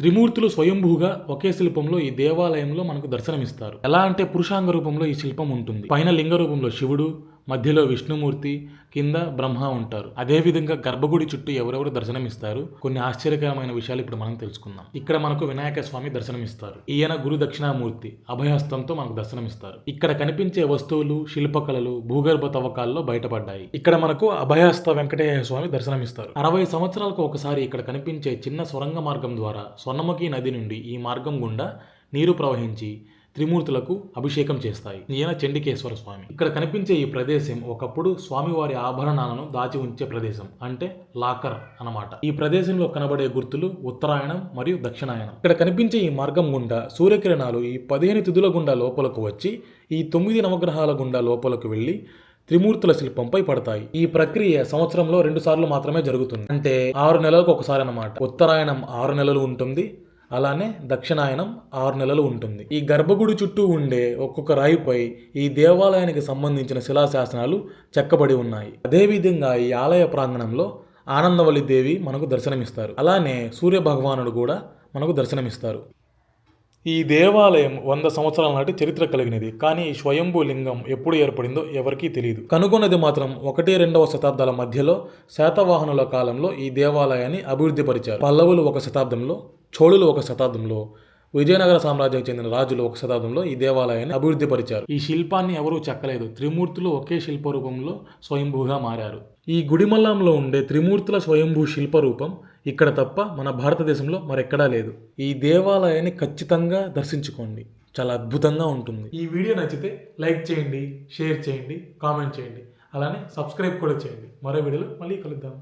త్రిమూర్తులు స్వయంభూగా ఒకే శిల్పంలో ఈ దేవాలయంలో మనకు దర్శనమిస్తారు. ఎలా అంటే పురుషాంగ రూపంలో ఈ శిల్పం ఉంటుంది. పైన లింగ రూపంలో శివుడు, మధ్యలో విష్ణుమూర్తి, కింద బ్రహ్మ ఉంటారు. అదేవిధంగా గర్భగుడి చుట్టూ ఎవరెవరు దర్శనమిస్తారు, కొన్ని ఆశ్చర్యకరమైన విషయాలు ఇప్పుడు మనం తెలుసుకుందాం. ఇక్కడ మనకు వినాయక స్వామి దర్శనమిస్తారు. ఈయన గురు దక్షిణామూర్తి అభయహస్తంతో మనకు దర్శనమిస్తారు. ఇక్కడ కనిపించే వస్తువులు, శిల్పకళలు భూగర్భ తవ్వకాల్లో బయటపడ్డాయి. ఇక్కడ మనకు అభయహస్త వెంకటేశ్వర స్వామి దర్శనమిస్తారు. 60 సంవత్సరాలకు ఒకసారి ఇక్కడ కనిపించే చిన్న సొరంగ మార్గం ద్వారా స్వర్ణముఖి నది నుండి ఈ మార్గం గుండా నీరు ప్రవహించి త్రిమూర్తులకు అభిషేకం చేస్తాయి. ఈయన చండికేశ్వర స్వామి. ఇక్కడ కనిపించే ఈ ప్రదేశం ఒకప్పుడు స్వామివారి ఆభరణాలను దాచి ఉంచే ప్రదేశం, అంటే లాకర్ అన్నమాట. ఈ ప్రదేశంలో కనబడే గుర్తులు ఉత్తరాయణం మరియు దక్షిణాయనం. ఇక్కడ కనిపించే ఈ మార్గం గుండా సూర్యకిరణాలు ఈ 15 తిథుల గుండా లోపలకు వచ్చి ఈ 9 నవగ్రహాల గుండా లోపలకు వెళ్లి త్రిమూర్తుల శిల్పంపై పడతాయి. ఈ ప్రక్రియ సంవత్సరంలో 2 సార్లు మాత్రమే జరుగుతుంది. అంటే 6 నెలలకు ఒకసారి అన్నమాట. ఉత్తరాయణం 6 నెలలు ఉంటుంది, అలానే దక్షిణాయనం 6 నెలలు ఉంటుంది. ఈ గర్భగుడి చుట్టూ ఉండే ఒక్కొక్క రాయిపై ఈ దేవాలయానికి సంబంధించిన శిలాశాసనాలు చెక్కబడి ఉన్నాయి. అదేవిధంగా ఈ ఆలయ ప్రాంగణంలో ఆనందవల్లి దేవి మనకు దర్శనమిస్తారు. అలానే సూర్య భగవానుడు కూడా మనకు దర్శనమిస్తారు. ఈ దేవాలయం 100 సంవత్సరాల నాటి చరిత్ర కలిగినది. కానీ ఈ స్వయంభూ లింగం ఎప్పుడు ఏర్పడిందో ఎవరికీ తెలియదు. కనుగొన్నది మాత్రం 1-2వ శతాబ్దాల మధ్యలో శాతవాహనుల కాలంలో ఈ దేవాలయాన్ని అభివృద్ధి పరిచారు. పల్లవులు 1 శతాబ్దంలో, చోళులు 1 శతాబ్దంలో, విజయనగర సామ్రాజ్యానికి చెందిన రాజులు 1 శతాబ్దంలో ఈ దేవాలయాన్ని అభివృద్ధి పరిచారు. ఈ శిల్పాన్ని ఎవరూ చెక్కలేదు. త్రిమూర్తులు ఒకే శిల్ప రూపంలో స్వయంభూగా మారారు. ఈ గుడిమల్లంలో ఉండే త్రిమూర్తుల స్వయంభూ శిల్పరూపం ఇక్కడ తప్ప మన భారతదేశంలో మరెక్కడా లేదు. ఈ దేవాలయాన్ని ఖచ్చితంగా దర్శించుకోండి, చాలా అద్భుతంగా ఉంటుంది. ఈ వీడియో నచ్చితే లైక్ చేయండి, షేర్ చేయండి, కామెంట్ చేయండి, అలానే సబ్స్క్రైబ్ కూడా చేయండి. మరో వీడియోలో మళ్ళీ కలుద్దాం.